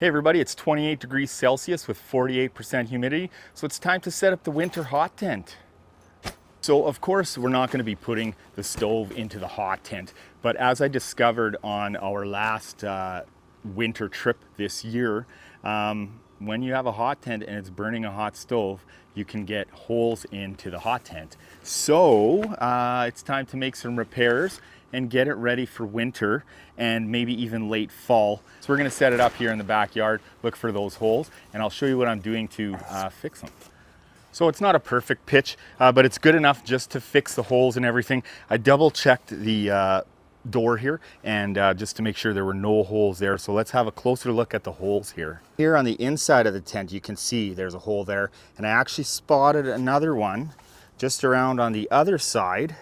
Hey everybody, it's 28 degrees Celsius with 48% humidity, so it's time to set up the winter hot tent. So of course we're not going to be putting the stove into the hot tent, but as I discovered on our last winter trip this year, when you have a hot tent and it's burning a hot stove, you can get holes into the hot tent. So it's time to make some repairs and get it ready for winter and maybe even late fall. So we're gonna set it up here in the backyard, look for those holes, and I'll show you what I'm doing to fix them. So it's not a perfect pitch, but it's good enough just to fix the holes and everything. I double checked the door here and just to make sure there were no holes there. So let's have a closer look at the holes here. Here on the inside of the tent, you can see there's a hole there, and I actually spotted another one just around on the other side.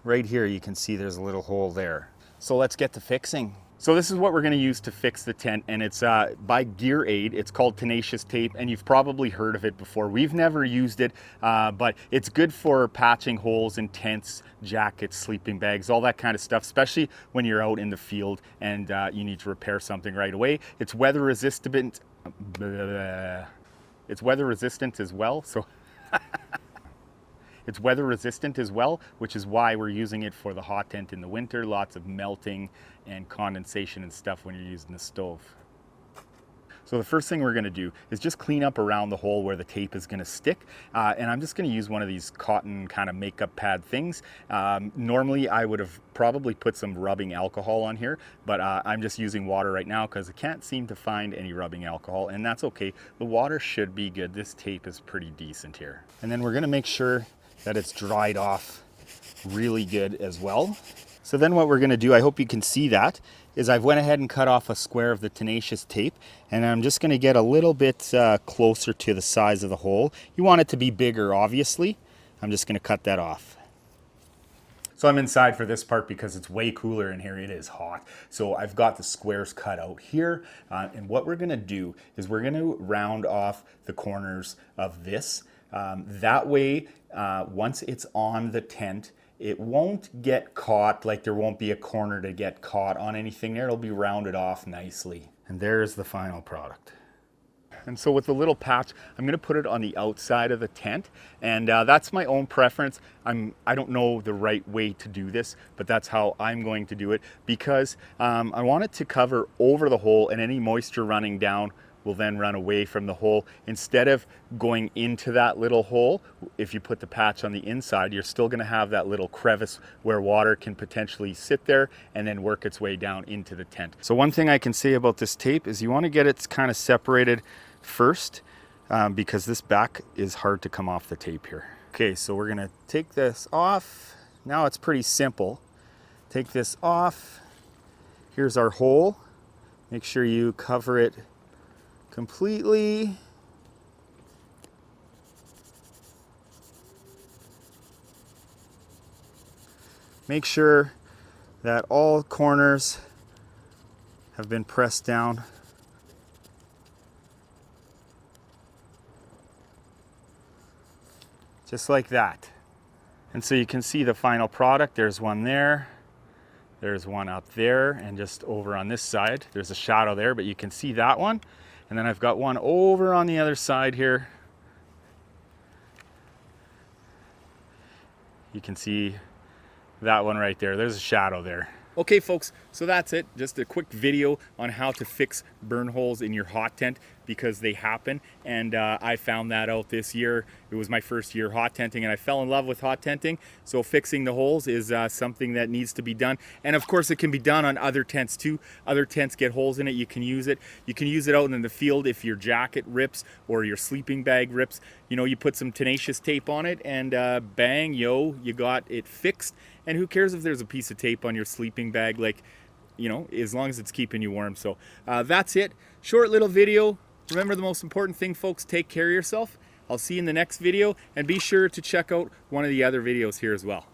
Right here, you can see there's a little hole there. So let's get to fixing. So this is what we're gonna use to fix the tent, and it's by Gear Aid. It's called tenacious tape, and you've probably heard of it before. We've never used it, but it's good for patching holes in tents, jackets, sleeping bags, all that kind of stuff, especially when you're out in the field and you need to repair something right away. It's weather resistant. It's weather resistant as well, so it's weather resistant as well, which is why we're using it for the hot tent in the winter. Lots of melting and condensation and stuff when you're using the stove. So the first thing we're gonna do is just clean up around the hole where the tape is gonna stick. And I'm just gonna use one of these cotton kind of makeup pad things. Normally I would have probably put some rubbing alcohol on here, but I'm just using water right now because I can't seem to find any rubbing alcohol, and that's okay. The water should be good. This tape is pretty decent here. And then we're gonna make sure that it's dried off really good as well. So then what we're gonna do, I hope you can see that, is I've went ahead and cut off a square of the tenacious tape, and I'm just gonna get a little bit closer to the size of the hole. You want it to be bigger, obviously. I'm just gonna cut that off. So I'm inside for this part because it's way cooler in here. It is hot. So I've got the squares cut out here. And what we're gonna do is we're gonna round off the corners of this. That way, once it's on the tent, it won't get caught, like there won't be a corner to get caught on anything there. It'll be rounded off nicely. And there's the final product. And so with the little patch, I'm gonna put it on the outside of the tent, and that's my own preference. I don't know the right way to do this, but that's how I'm going to do it, because I want it to cover over the hole, and any moisture running down will then run away from the hole. Instead of going into that little hole, if you put the patch on the inside, you're still gonna have that little crevice where water can potentially sit there and then work its way down into the tent. So one thing I can say about this tape is you wanna get it kind of separated first, because this back is hard to come off the tape here. Okay, so we're gonna take this off. Now it's pretty simple. Take this off. Here's our hole. Make sure you cover it completely. Make sure that all corners have been pressed down. Just like that. And so you can see the final product. There's one there. There's one up there, and just over on this side. There's a shadow there, but you can see that one. And then I've got one over on the other side here. You can see that one right there. There's a shadow there. Okay folks, so that's it. Just a quick video on how to fix burn holes in your hot tent, because they happen, and I found that out this year. It was my first year hot tenting, and I fell in love with hot tenting. So fixing the holes is something that needs to be done, and of course it can be done on other tents too. Other tents get holes in it. You can use it. You can use it out in the field if your jacket rips or your sleeping bag rips. You know, you put some tenacious tape on it, and bang, yo, you got it fixed. And who cares if there's a piece of tape on your sleeping bag, like, you know, as long as it's keeping you warm. So that's it. Short little video. Remember the most important thing, folks, take care of yourself. I'll see you in the next video, and be sure to check out one of the other videos here as well.